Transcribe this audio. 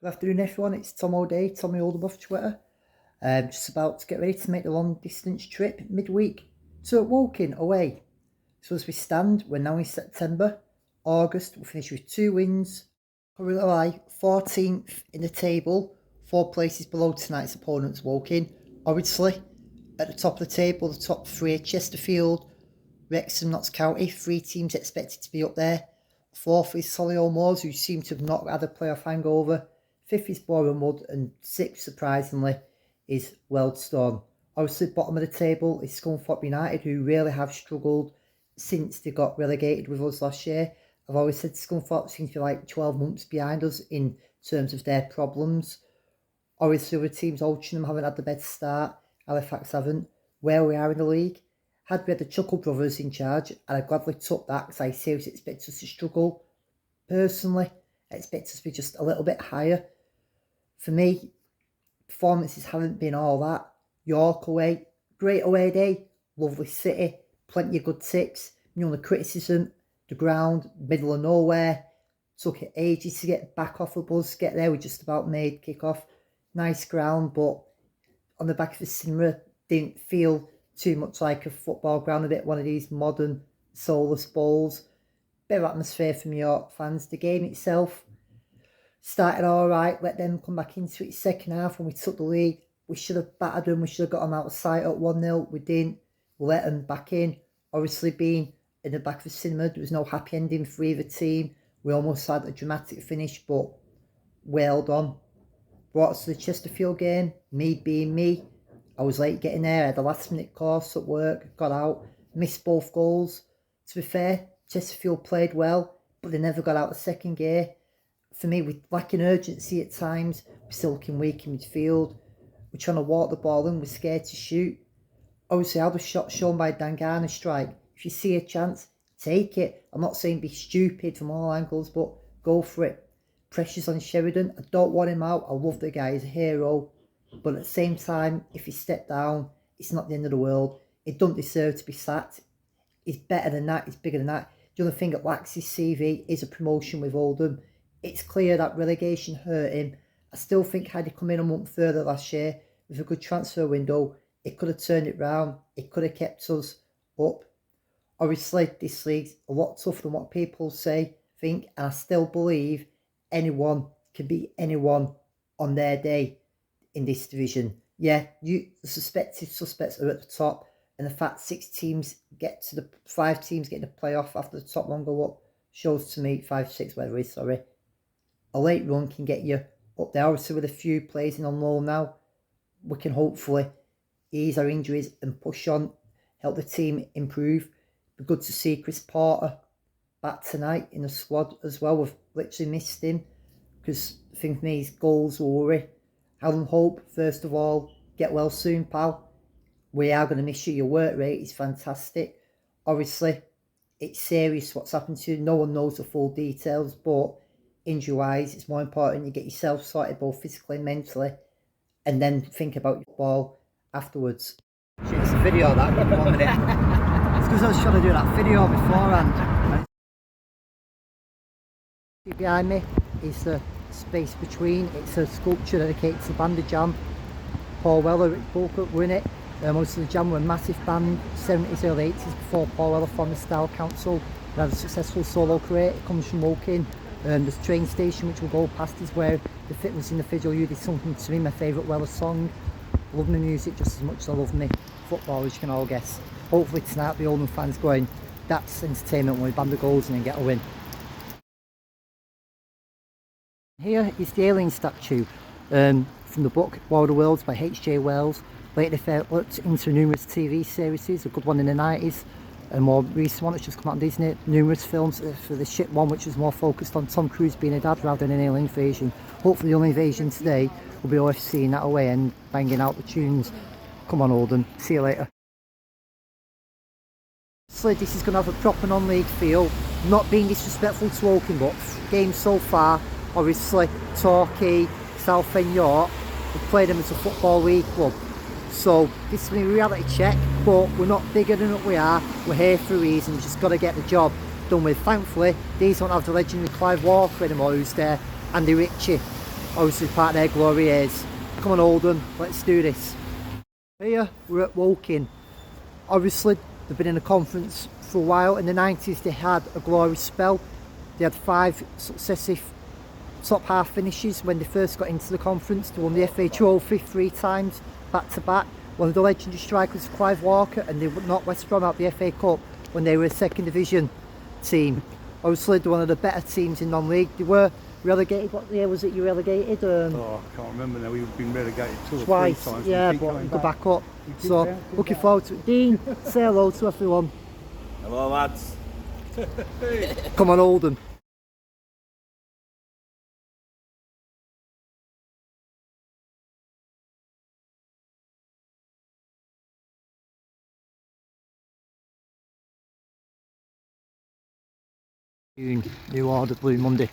Good afternoon, everyone. It's Tom O'Day, Tommy Oldham off Twitter. Just about to get ready to make the long distance trip midweek to Woking away. So as we stand, we're now in September. August, we'll finish with 2 wins. Currently lie 14th in the table, 4 places below tonight's opponents, Woking. Obviously, at the top of the table, the top 3 are Chesterfield, Wrexham, Notts County, 3 teams expected to be up there. 4th is Solihull Moors, who seem to have not had a playoff hangover. 5th is Bournemouth, and 6th, surprisingly, is Wealdstone. Obviously, bottom of the table is Scunthorpe United, who really have struggled since they got relegated with us last year. I've always said Scunthorpe seems to be like 12 months behind us in terms of their problems. Obviously, other teams, Oldham haven't had the best start, Halifax haven't. Where we are in the league, had we had the Chuckle brothers in charge, and I gladly took that because I seriously expect us to struggle. Personally, I expect us to be just a little bit higher. For me, performances haven't been all that. York away, great away day, lovely city, plenty of good ticks. The only criticism, the ground, middle of nowhere. Took it ages to get back off the bus, get there. We just about made kick-off. Nice ground, but on the back of the cinema, didn't feel too much like a football ground, a bit one of these modern soulless bowls. Bit of atmosphere from York fans. The game itself started alright, let them come back into it second half when we took the lead. We should have battered them, we should have got them out of sight at 1-0. We didn't. We let them back in. Obviously, being in the back of the cinema, there was no happy ending for either team. We almost had a dramatic finish, but we held on. Brought us to the Chesterfield game, me being me. I was late getting there, I had a last minute course at work, got out, missed both goals. To be fair, Chesterfield played well, but they never got out of second gear. For me, we're lacking urgency at times. We're still looking weak in midfield. We're trying to walk the ball in. We're scared to shoot. Obviously, all the shots shown by Dangana's strike. If you see a chance, take it. I'm not saying be stupid from all angles, but go for it. Pressure's on Sheridan. I don't want him out. I love the guy. He's a hero. But at the same time, if he stepped down, it's not the end of the world. He doesn't deserve to be sacked. He's better than that. He's bigger than that. The other thing that lacks his CV is a promotion with Oldham. It's clear that relegation hurt him. I still think had he come in a month further last year with a good transfer window, it could have turned it round. It could have kept us up. Obviously, this league's a lot tougher than what people think, and I still believe anyone can beat anyone on their day in this division. Yeah, the suspected suspects are at the top, and the fact 5 teams get to the playoff after the top one go up shows to me 5, 6, whatever it is, sorry. A late run can get you up there. Obviously, with a few players in on loan now, we can hopefully ease our injuries and push on, help the team improve. Be good to see Chris Porter back tonight in the squad as well. We've literally missed him because the thing for me, his goals will worry. Alan Hope, first of all, get well soon, pal. We are going to miss you. Your work rate is fantastic. Obviously, it's serious what's happened to you. No one knows the full details, but injury-wise, it's more important you get yourself sorted both physically and mentally, and then think about your ball afterwards. It's a video that, give me 1 minute. It's because I was trying to do that video beforehand. Behind me is the space between. It's a sculpture dedicated to Band of Jam. Paul Weller, Rick Bulkup were in it. Most of the Jam were a massive band, 70s, early 80s, before Paul Weller formed the Style Council. They had a successful solo career. It comes from Woking. The train station which we'll go past is where the fitness individual you did something to me, my favourite Weller song. I love my music just as much as I love me football, as you can all guess. Hopefully tonight the Oldham fans going, that's entertainment when we band the goals in and get a win. Here is the alien statue from the book War of the Worlds by H.G. Wells. Later developed into numerous TV series, a good one in the 90s. A more recent one that's just come out on Disney, numerous films for the ship one which was more focused on Tom Cruise being a dad rather than an alien invasion. Hopefully the only invasion today will be OFC in that away and banging out the tunes. Come on Oldham, see you later. So this is going to have a proper non-league feel, not being disrespectful to Woking, but games so far, obviously Torquay, Southend, York, we've played them as a football league club. So this is a reality check, but we're not bigger than what we are. We're here for a reason. We've just got to get the job done with. Thankfully, these don't have the legendary Clive Walker anymore who's there, Andy Ritchie. obviously part of their glory years. Come on Oldham, let's do this. Here we're at Woking. Obviously they've been in the conference for a while. In the 90s they had a glorious spell. They had 5 successive top half finishes when they first got into the conference. They won the FA Trophy 3 times back to back. One of the legendary strikers, Clive Walker, and they knocked West Brom out the FA Cup when they were a second division team. Obviously they're one of the better teams in non-league. They were relegated. What year was it you relegated? I can't remember now. We've been relegated 2 or 3 Twice, times. yeah, but go back up. So looking forward to it. Dean, say hello to everyone. Hello lads. Come on Oldham. New order Blue Monday.